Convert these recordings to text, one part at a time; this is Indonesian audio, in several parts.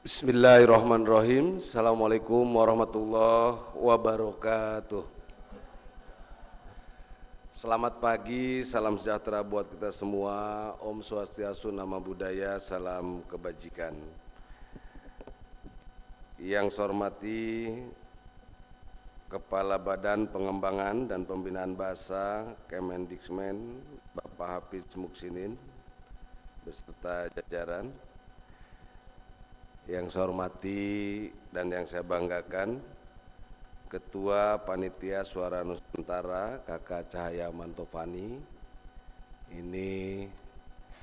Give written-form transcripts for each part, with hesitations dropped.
Bismillahirrahmanirrahim. Assalamualaikum warahmatullahi wabarakatuh. Selamat pagi, salam sejahtera buat kita semua. Om Swastiastu, Namo Buddhaya, salam kebajikan. Yang saya hormati Kepala Badan Pengembangan dan Pembinaan Bahasa Kemendikmen, Bapak Hafiz Muksinin, beserta jajaran. Yang saya hormati dan yang saya banggakan, Ketua Panitia Suara Nusantara, Kakak Cahaya Mantovani. Ini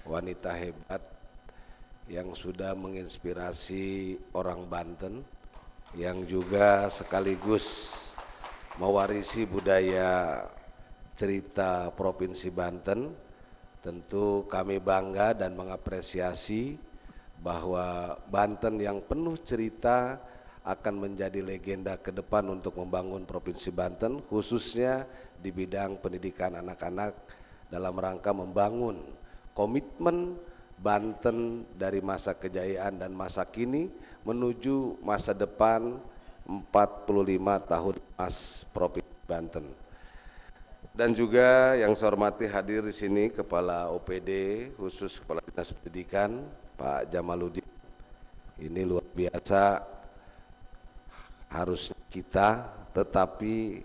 wanita hebat yang sudah menginspirasi orang Banten, yang juga sekaligus mewarisi budaya cerita Provinsi Banten. Tentu kami bangga dan mengapresiasi bahwa Banten yang penuh cerita akan menjadi legenda ke depan untuk membangun Provinsi Banten, khususnya di bidang pendidikan anak-anak dalam rangka membangun komitmen Banten dari masa kejayaan dan masa kini menuju masa depan 45 tahun emas Provinsi Banten. Dan juga yang saya hormati hadir di sini Kepala OPD khusus Kepala Dinas Pendidikan Pak Jamaluddin. Ini luar biasa, harus kita, tetapi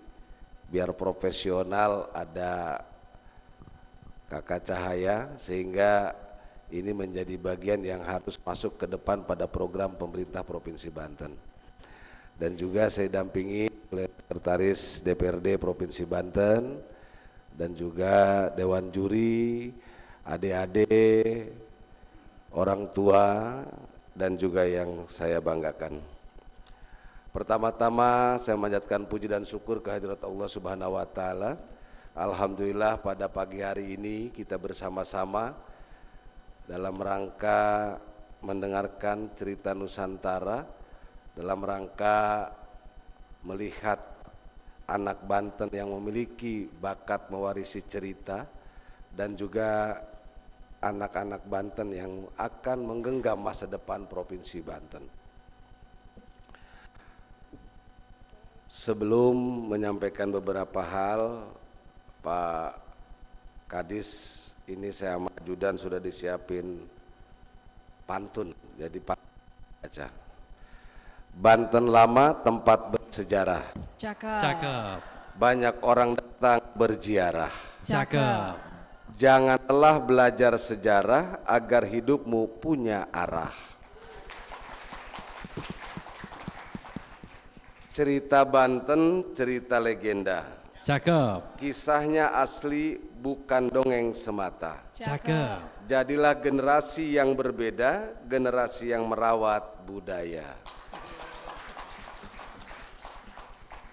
biar profesional ada Kakak Cahaya, sehingga ini menjadi bagian yang harus masuk ke depan pada program pemerintah Provinsi Banten. Dan juga saya dampingi oleh Sekretaris DPRD Provinsi Banten dan juga Dewan Juri, adik-adik, orang tua, dan juga yang saya banggakan. Pertama-tama saya manjatkan puji dan syukur kehadirat Allah Subhanahu wa Ta'ala. Alhamdulillah pada pagi hari ini kita bersama-sama dalam rangka mendengarkan cerita Nusantara, dalam rangka melihat anak Banten yang memiliki bakat mewarisi cerita, dan juga anak-anak Banten yang akan menggenggam masa depan Provinsi Banten. Sebelum menyampaikan beberapa hal, Pak Kadis, ini saya maju dan sudah disiapin pantun, jadi Pak baca. Banten lama tempat bersejarah. Cakep. Cakep. Banyak orang datang berziarah. Cakep. Janganlah belajar sejarah agar hidupmu punya arah. Cerita Banten, cerita legenda. Cakep. Kisahnya asli, bukan dongeng semata. Cakep. Jadilah generasi yang berbeda, generasi yang merawat budaya.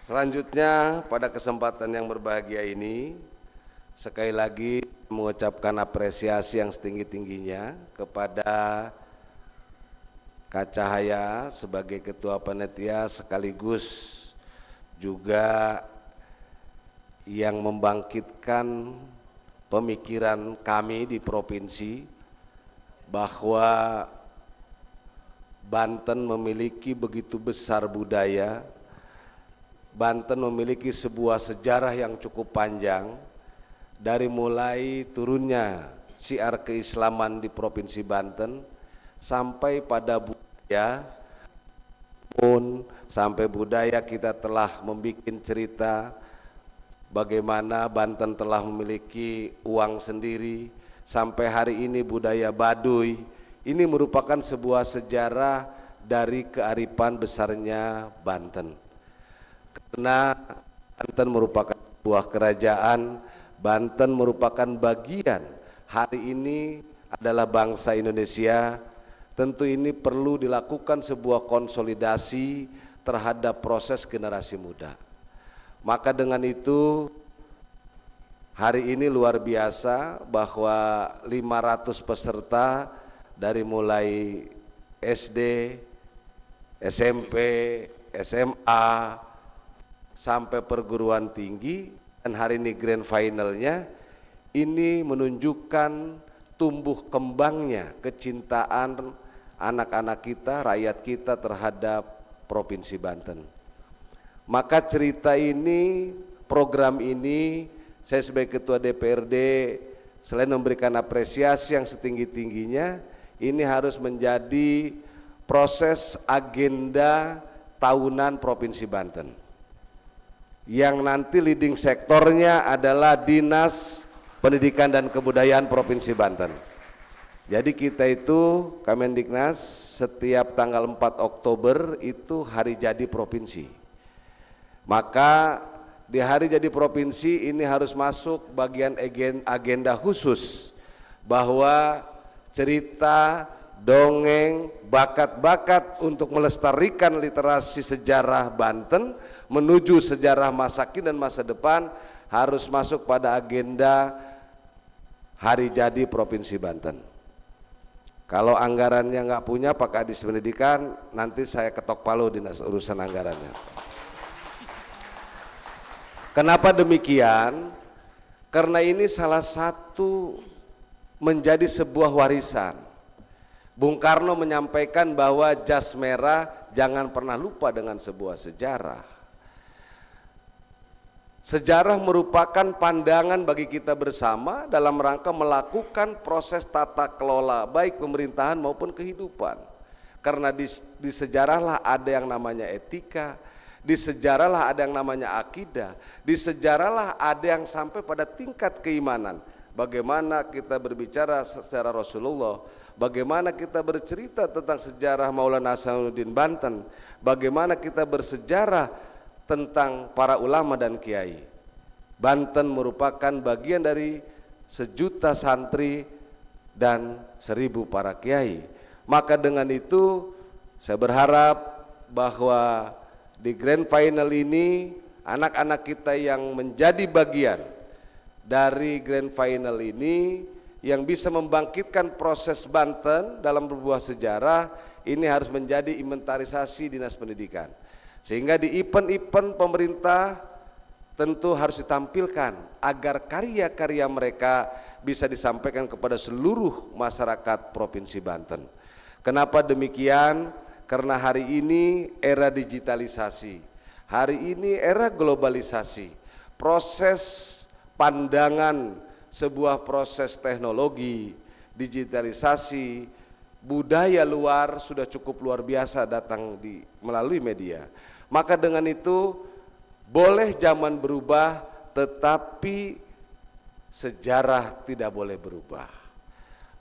Selanjutnya pada kesempatan yang berbahagia ini, sekali lagi mengucapkan apresiasi yang setinggi-tingginya kepada Kak Cahaya sebagai Ketua Panitia, sekaligus juga yang membangkitkan pemikiran kami di provinsi bahwa Banten memiliki begitu besar budaya. Banten memiliki sebuah sejarah yang cukup panjang, dari mulai turunnya syiar keislaman di Provinsi Banten sampai pada budaya, sampai budaya kita telah membuat cerita bagaimana Banten telah memiliki uang sendiri, sampai hari ini budaya Baduy. Ini merupakan sebuah sejarah dari kearifan besarnya Banten. Karena Banten merupakan sebuah kerajaan, Banten merupakan bagian hari ini adalah bangsa Indonesia. Tentu ini perlu dilakukan sebuah konsolidasi terhadap proses generasi muda. Maka dengan itu hari ini luar biasa bahwa 500 peserta dari mulai SD, SMP, SMA, sampai perguruan tinggi, dan hari ini grand finalnya, ini menunjukkan tumbuh kembangnya kecintaan anak-anak kita, rakyat kita terhadap Provinsi Banten. Maka cerita ini, program ini, saya sebagai Ketua DPRD selain memberikan apresiasi yang setinggi-tingginya, ini harus menjadi proses agenda tahunan Provinsi Banten. Yang nanti leading sektornya adalah Dinas Pendidikan dan Kebudayaan Provinsi Banten. Jadi kita itu Kemendiknas setiap tanggal 4 Oktober itu hari jadi provinsi. Maka di hari jadi provinsi ini harus masuk bagian agenda khusus bahwa cerita, dongeng, bakat-bakat untuk melestarikan literasi sejarah Banten menuju sejarah masa kini dan masa depan harus masuk pada agenda hari jadi Provinsi Banten. Kalau anggarannya nggak punya Pak Kadis Pendidikan, nanti saya ketok palu dinas urusan anggarannya. Kenapa demikian? Karena ini salah satu menjadi sebuah warisan. Bung Karno menyampaikan bahwa jas merah jangan pernah lupa dengan sebuah sejarah. Sejarah merupakan pandangan bagi kita bersama dalam rangka melakukan proses tata kelola baik pemerintahan maupun kehidupan. Karena di sejarahlah ada yang namanya etika, di sejarahlah ada yang namanya akidah, di sejarahlah ada yang sampai pada tingkat keimanan. Bagaimana kita berbicara secara Rasulullah, bagaimana kita bercerita tentang sejarah Maulana Hasanuddin Banten, bagaimana kita bersejarah tentang para ulama dan kiai. Banten merupakan bagian dari 1.000.000 santri dan 1.000 para kiai. Maka dengan itu saya berharap bahwa di grand final ini anak-anak kita yang menjadi bagian dari grand final ini yang bisa membangkitkan proses Banten dalam berbuah sejarah ini harus menjadi inventarisasi Dinas Pendidikan. Sehingga di event-event pemerintah tentu harus ditampilkan agar karya-karya mereka bisa disampaikan kepada seluruh masyarakat Provinsi Banten. Kenapa demikian? Karena hari ini era digitalisasi, hari ini era globalisasi, proses pandangan sebuah proses teknologi, digitalisasi, budaya luar sudah cukup luar biasa datang melalui media. Maka dengan itu boleh zaman berubah tetapi sejarah tidak boleh berubah.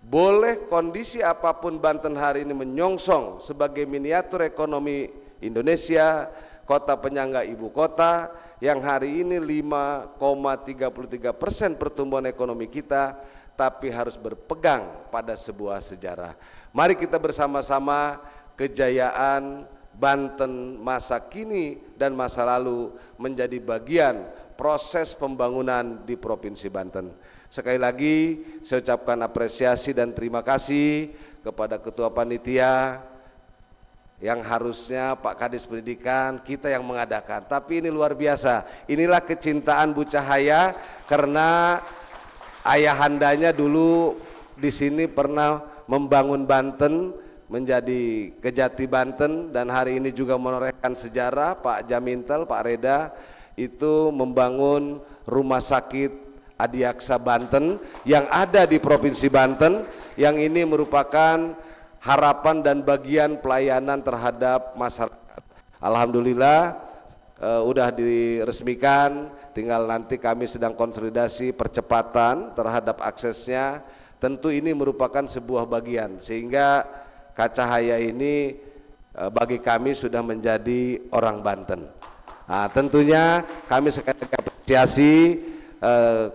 Boleh kondisi apapun Banten hari ini menyongsong sebagai miniatur ekonomi Indonesia, kota penyangga ibu kota yang hari ini 5,33% pertumbuhan ekonomi kita, tapi harus berpegang pada sebuah sejarah. Mari kita bersama-sama kejayaan Banten masa kini dan masa lalu menjadi bagian proses pembangunan di Provinsi Banten. Sekali lagi saya ucapkan apresiasi dan terima kasih kepada Ketua Panitia yang harusnya Pak Kadis Pendidikan kita yang mengadakan. Tapi ini luar biasa, inilah kecintaan Bu Cahaya karena ayahandanya dulu di sini pernah membangun Banten menjadi Kejati Banten dan hari ini juga menorehkan sejarah. Pak Jamintel, Pak Reda itu membangun rumah sakit Adiaksa Banten yang ada di Provinsi Banten, yang ini merupakan harapan dan bagian pelayanan terhadap masyarakat. Alhamdulillah udah diresmikan, tinggal nanti kami sedang konsolidasi percepatan terhadap aksesnya. Tentu ini merupakan sebuah bagian sehingga Kak Cahaya ini bagi kami sudah menjadi orang Banten. Nah, tentunya kami sekali lagi apresiasi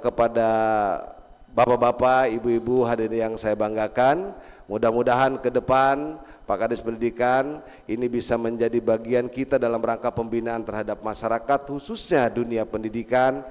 kepada bapak-bapak, ibu-ibu hadirin yang saya banggakan. Mudah-mudahan ke depan Pak Kadis Pendidikan ini bisa menjadi bagian kita dalam rangka pembinaan terhadap masyarakat khususnya dunia pendidikan.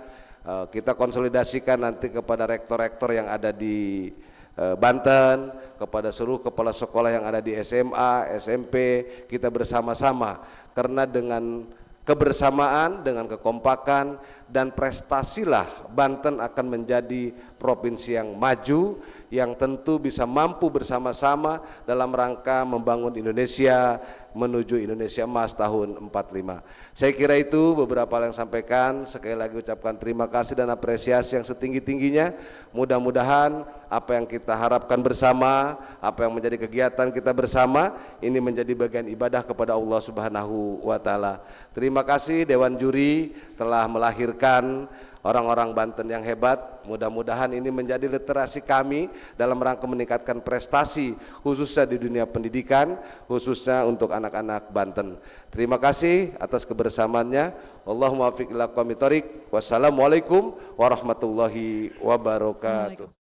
Kita konsolidasikan nanti kepada rektor-rektor yang ada di Banten, kepada seluruh kepala sekolah yang ada di SMA, SMP, kita bersama-sama karena dengan kebersamaan, dengan kekompakan dan prestasilah Banten akan menjadi provinsi yang maju, yang tentu bisa mampu bersama-sama dalam rangka membangun Indonesia menuju Indonesia Emas tahun 45. Saya kira itu beberapa hal yang sampaikan. Sekali lagi ucapkan terima kasih dan apresiasi yang setinggi-tingginya. Mudah-mudahan apa yang kita harapkan bersama, apa yang menjadi kegiatan kita bersama, ini menjadi bagian ibadah kepada Allah Subhanahu wa Ta'ala. Terima kasih Dewan Juri telah melahirkan orang-orang Banten yang hebat. Mudah-mudahan ini menjadi literasi kami dalam rangka meningkatkan prestasi khususnya di dunia pendidikan, khususnya untuk anak-anak Banten. Terima kasih atas kebersamaannya. Allahumma waffiq ila aqwamit thoriq. Wassalamualaikum warahmatullahi wabarakatuh.